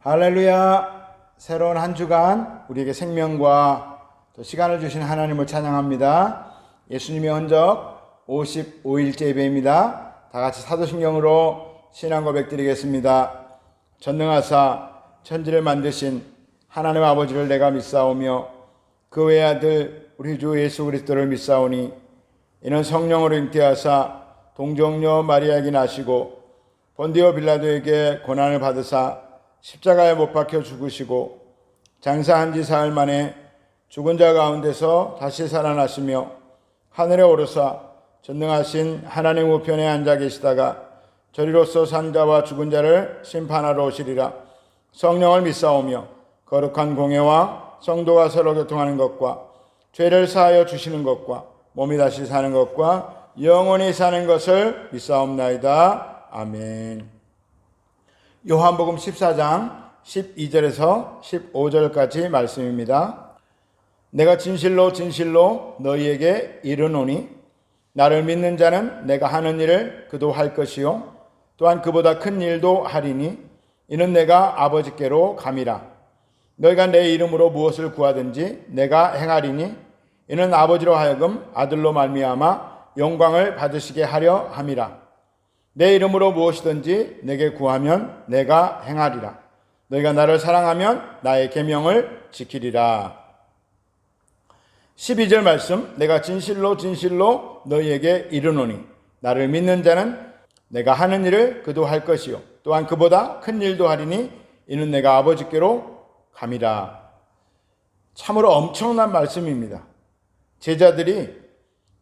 할렐루야. 새로운 한 주간 우리에게 생명과 또 시간을 주신 하나님을 찬양합니다. 예수님의 흔적 55일째 예배입니다. 다 같이 사도신경으로 신앙 고백 드리겠습니다. 전능하사 천지를 만드신 하나님 아버지를 내가 믿사오며 그 외의 아들 우리 주 예수 그리스도를 믿사오니 이는 성령으로 잉태하사 동정녀 마리아에게 나시고 본디오 빌라도에게 고난을 받으사 십자가에 못 박혀 죽으시고 장사한 지 사흘 만에 죽은 자 가운데서 다시 살아나시며 하늘에 오르사 전능하신 하나님 우편에 앉아 계시다가 저리로서 산 자와 죽은 자를 심판하러 오시리라. 성령을 믿사오며 거룩한 공예와 성도가 서로 교통하는 것과 죄를 사하여 주시는 것과 몸이 다시 사는 것과 영원히 사는 것을 믿사옵나이다. 아멘. 요한복음 14장 12절에서 15절까지 말씀입니다. 내가 진실로 진실로 너희에게 이르노니 나를 믿는 자는 내가 하는 일을 그도 할 것이요 또한 그보다 큰 일도 하리니 이는 내가 아버지께로 감이라. 너희가 내 이름으로 무엇을 구하든지 내가 행하리니 이는 아버지로 하여금 아들로 말미암아 영광을 받으시게 하려 함이라. 내 이름으로 무엇이든지 내게 구하면 내가 행하리라. 너희가 나를 사랑하면 나의 계명을 지키리라. 12절 말씀, 내가 진실로 진실로 너희에게 이르노니 나를 믿는 자는 내가 하는 일을 그도 할 것이요 또한 그보다 큰 일도 하리니 이는 내가 아버지께로 감이라. 참으로 엄청난 말씀입니다. 제자들이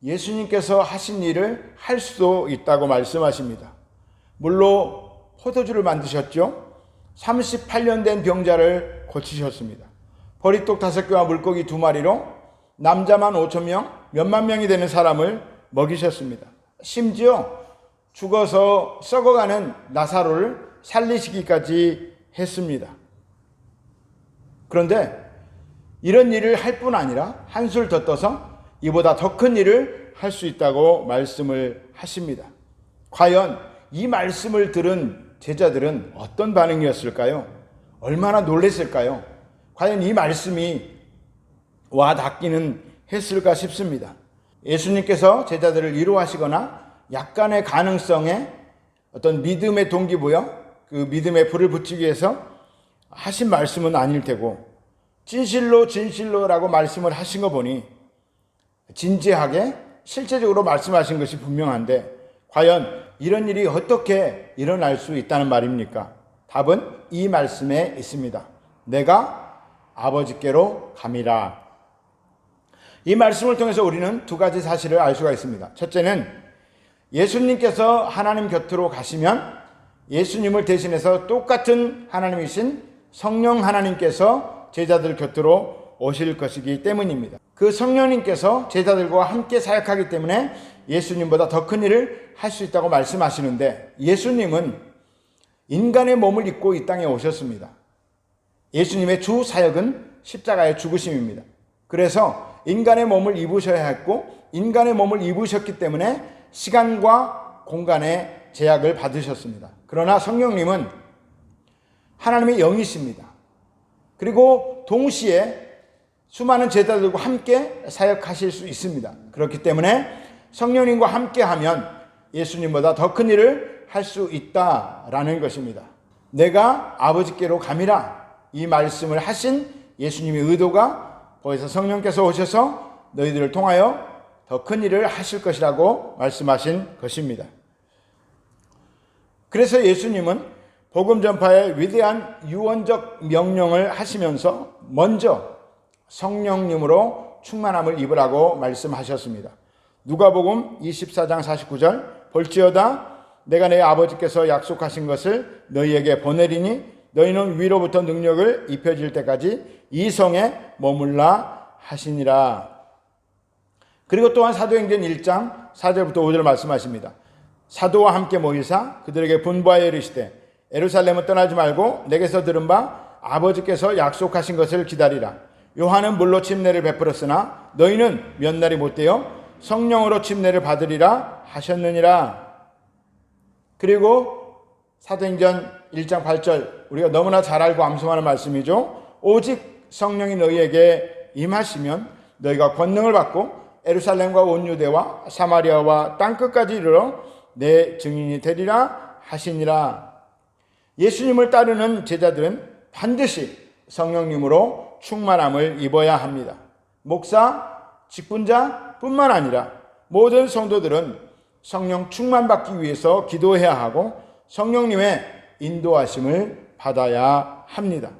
예수님께서 하신 일을 할 수도 있다고 말씀하십니다. 물로 포도주를 만드셨죠. 38년 된 병자를 고치셨습니다. 보리떡 5개와 물고기 2마리로 남자만 5,000명, 몇만 명이 되는 사람을 먹이셨습니다. 심지어 죽어서 썩어가는 나사로를 살리시기까지 했습니다. 그런데 이런 일을 할 뿐 아니라 한술 더 떠서 이보다 더 큰 일을 할 수 있다고 말씀을 하십니다. 과연 이 말씀을 들은 제자들은 어떤 반응이었을까요? 얼마나 놀랐을까요? 과연 이 말씀이 와 닿기는 했을까 싶습니다. 예수님께서 제자들을 위로하시거나 약간의 가능성에 어떤 믿음의 동기부여, 그 믿음의 불을 붙이기 위해서 하신 말씀은 아닐 테고 진실로 진실로라고 말씀을 하신 거 보니 진지하게 실제적으로 말씀하신 것이 분명한데 과연 이런 일이 어떻게 일어날 수 있다는 말입니까? 답은 이 말씀에 있습니다. 내가 아버지께로 감이라. 이 말씀을 통해서 우리는 두 가지 사실을 알 수가 있습니다. 첫째는 예수님께서 하나님 곁으로 가시면 예수님을 대신해서 똑같은 하나님이신 성령 하나님께서 제자들 곁으로 오실 것이기 때문입니다. 그 성령님께서 제자들과 함께 사역하기 때문에 예수님보다 더 큰 일을 할 수 있다고 말씀하시는데 예수님은 인간의 몸을 입고 이 땅에 오셨습니다. 예수님의 주 사역은 십자가의 죽으심입니다. 그래서 인간의 몸을 입으셔야 했고 인간의 몸을 입으셨기 때문에 시간과 공간의 제약을 받으셨습니다. 그러나 성령님은 하나님의 영이십니다. 그리고 동시에 수많은 제자들과 함께 사역하실 수 있습니다. 그렇기 때문에 성령님과 함께하면 예수님보다 더 큰 일을 할 수 있다라는 것입니다. 내가 아버지께로 감이라. 이 말씀을 하신 예수님의 의도가 거기서 성령께서 오셔서 너희들을 통하여 더 큰 일을 하실 것이라고 말씀하신 것입니다. 그래서 예수님은 복음 전파의 위대한 유언적 명령을 하시면서 먼저 성령님으로 충만함을 입으라고 말씀하셨습니다. 누가복음 24장 49절 볼지어다 내가 내 아버지께서 약속하신 것을 너희에게 보내리니 너희는 위로부터 능력을 입혀질 때까지 이 성에 머물라 하시니라. 그리고 또한 사도행전 1장 4절부터 5절 말씀하십니다. 사도와 함께 모이사 그들에게 분부하여 이르시되 예루살렘을 떠나지 말고 내게서 들은 바 아버지께서 약속하신 것을 기다리라. 요한은 물로 침례를 베풀었으나 너희는 몇 날이 못되어 성령으로 침례를 받으리라 하셨느니라. 그리고 사도행전 1장 8절 우리가 너무나 잘 알고 암송하는 말씀이죠. 오직 성령이 너희에게 임하시면 너희가 권능을 받고 예루살렘과 온 유대와 사마리아와 땅끝까지 이르러 내 증인이 되리라 하시니라. 예수님을 따르는 제자들은 반드시 성령님으로 충만함을 입어야 합니다. 목사, 직분자 뿐만 아니라 모든 성도들은 성령 충만받기 위해서 기도해야 하고 성령님의 인도하심을 받아야 합니다.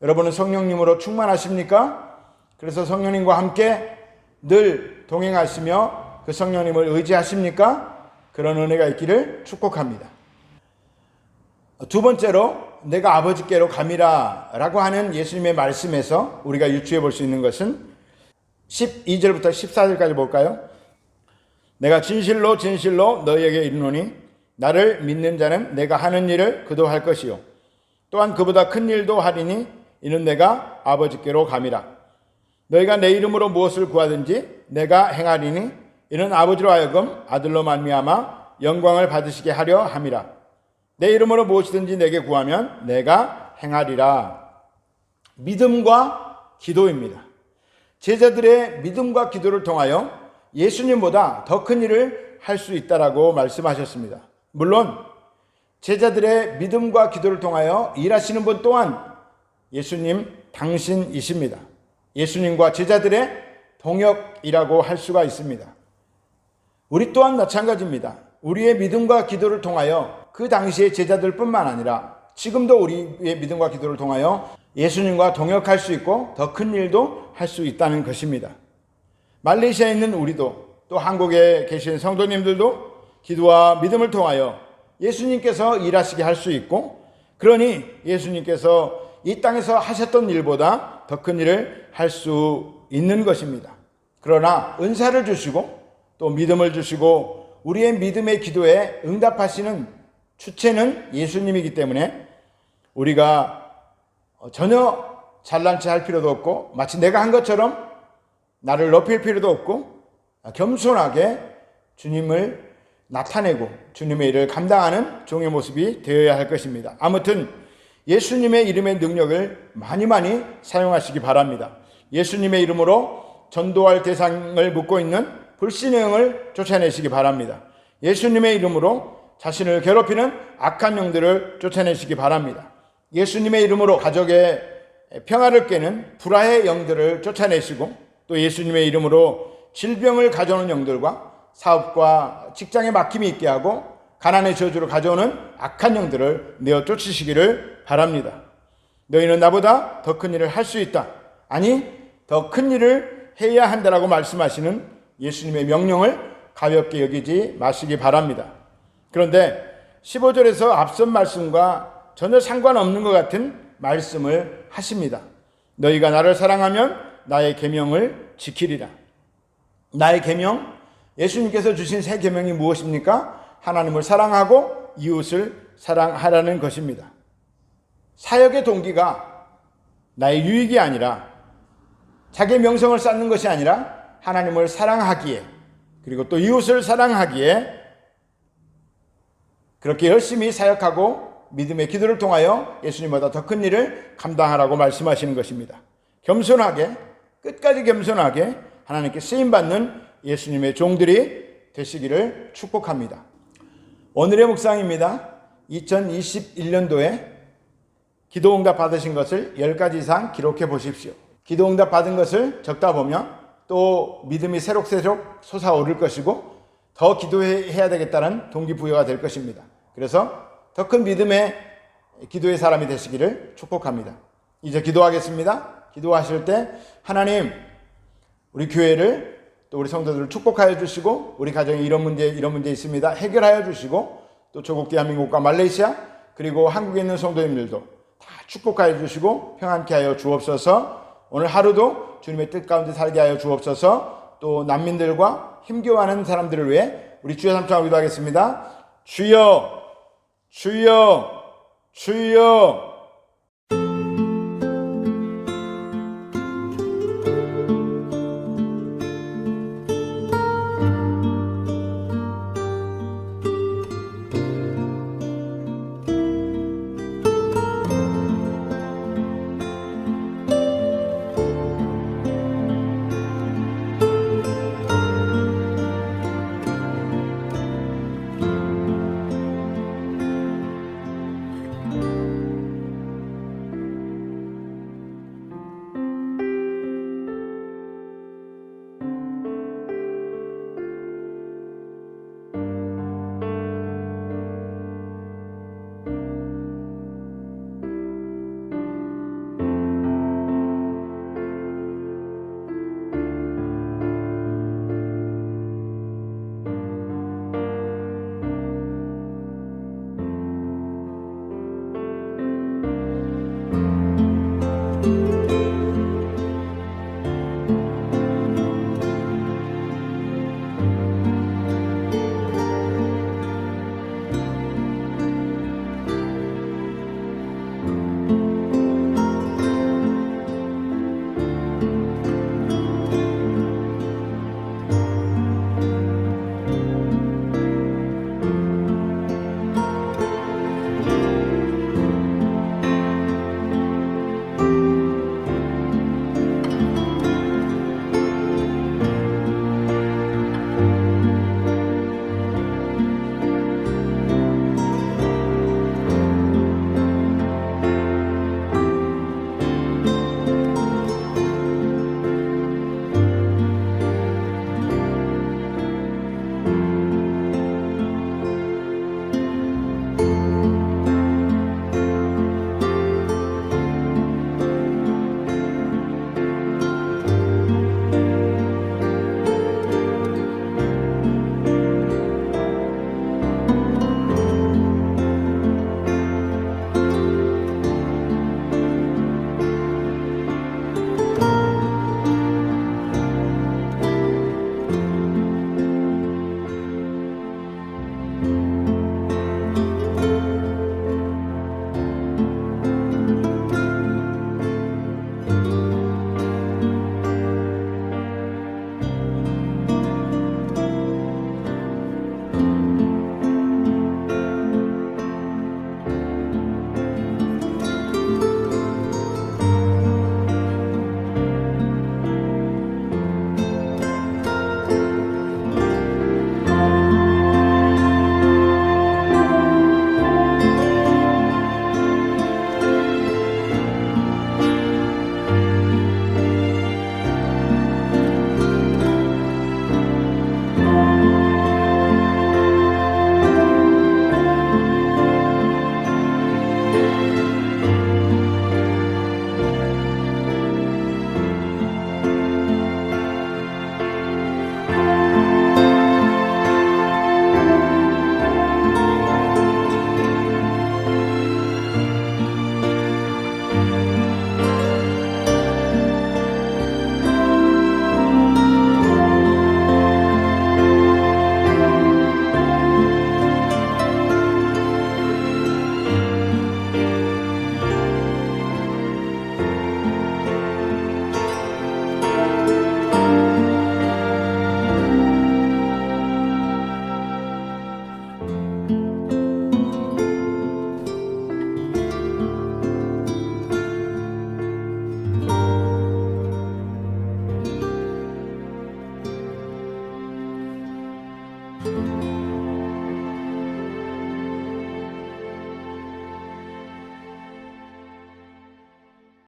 여러분은 성령님으로 충만하십니까? 그래서 성령님과 함께 늘 동행하시며 그 성령님을 의지하십니까? 그런 은혜가 있기를 축복합니다. 두 번째로 내가 아버지께로 감이라 라고 하는 예수님의 말씀에서 우리가 유추해 볼 수 있는 것은 12절부터 14절까지 볼까요? 내가 진실로 진실로 너희에게 이르노니 나를 믿는 자는 내가 하는 일을 그도 할 것이요 또한 그보다 큰 일도 하리니 이는 내가 아버지께로 감이라. 너희가 내 이름으로 무엇을 구하든지 내가 행하리니 이는 아버지로 하여금 아들로 말미암아 영광을 받으시게 하려 함이라. 내 이름으로 무엇이든지 내게 구하면 내가 행하리라. 믿음과 기도입니다. 제자들의 믿음과 기도를 통하여 예수님보다 더 큰 일을 할 수 있다라고 말씀하셨습니다. 물론 제자들의 믿음과 기도를 통하여 일하시는 분 또한 예수님 당신이십니다. 예수님과 제자들의 동역이라고 할 수가 있습니다. 우리 또한 마찬가지입니다. 우리의 믿음과 기도를 통하여 그 당시의 제자들뿐만 아니라 지금도 우리의 믿음과 기도를 통하여 예수님과 동역할 수 있고 더 큰 일도 할 수 있다는 것입니다. 말레이시아에 있는 우리도 또 한국에 계신 성도님들도 기도와 믿음을 통하여 예수님께서 일하시게 할 수 있고 그러니 예수님께서 이 땅에서 하셨던 일보다 더 큰 일을 할 수 있는 것입니다. 그러나 은사를 주시고 또 믿음을 주시고 우리의 믿음의 기도에 응답하시는 주체는 예수님이기 때문에 우리가 전혀 잘난 체 할 필요도 없고 마치 내가 한 것처럼 나를 높일 필요도 없고 겸손하게 주님을 나타내고 주님의 일을 감당하는 종의 모습이 되어야 할 것입니다. 아무튼 예수님의 이름의 능력을 많이 사용하시기 바랍니다. 예수님의 이름으로 전도할 대상을 묻고 있는 불신의 영을 쫓아내시기 바랍니다. 예수님의 이름으로 자신을 괴롭히는 악한 영들을 쫓아내시기 바랍니다. 예수님의 이름으로 가족의 평화를 깨는 불화의 영들을 쫓아내시고 또 예수님의 이름으로 질병을 가져오는 영들과 사업과 직장에 막힘이 있게 하고 가난의 저주를 가져오는 악한 영들을 내어 쫓으시기를 바랍니다. 너희는 나보다 더 큰 일을 할 수 있다. 아니 더 큰 일을 해야 한다라고 말씀하시는 예수님의 명령을 가볍게 여기지 마시기 바랍니다. 그런데 15절에서 앞선 말씀과 전혀 상관없는 것 같은 말씀을 하십니다. 너희가 나를 사랑하면 나의 계명을 지키리라. 나의 계명, 예수님께서 주신 새 계명이 무엇입니까? 하나님을 사랑하고 이웃을 사랑하라는 것입니다. 사역의 동기가 나의 유익이 아니라 자기의 명성을 쌓는 것이 아니라 하나님을 사랑하기에 그리고 또 이웃을 사랑하기에 그렇게 열심히 사역하고 믿음의 기도를 통하여 예수님보다 더 큰 일을 감당하라고 말씀하시는 것입니다. 겸손하게 끝까지 겸손하게 하나님께 쓰임받는 예수님의 종들이 되시기를 축복합니다. 오늘의 묵상입니다. 2021년도에 기도응답 받으신 것을 10가지 이상 기록해 보십시오. 기도응답 받은 것을 적다 보면 또 믿음이 새록새록 솟아오를 것이고 더 기도해야 되겠다는 동기부여가 될 것입니다. 그래서 더 큰 믿음의 기도의 사람이 되시기를 축복합니다. 이제 기도하겠습니다. 기도하실 때 하나님 우리 교회를 또 우리 성도들을 축복하여 주시고 우리 가정에 이런 문제 있습니다. 해결하여 주시고 또 조국 대한민국과 말레이시아 그리고 한국에 있는 성도님들도 다 축복하여 주시고 평안케 하여 주옵소서. 오늘 하루도 주님의 뜻 가운데 살게 하여 주옵소서. 또 난민들과 힘겨워하는 사람들을 위해 우리 주여 삼창 기도하겠습니다. 주여, 주여, 주여.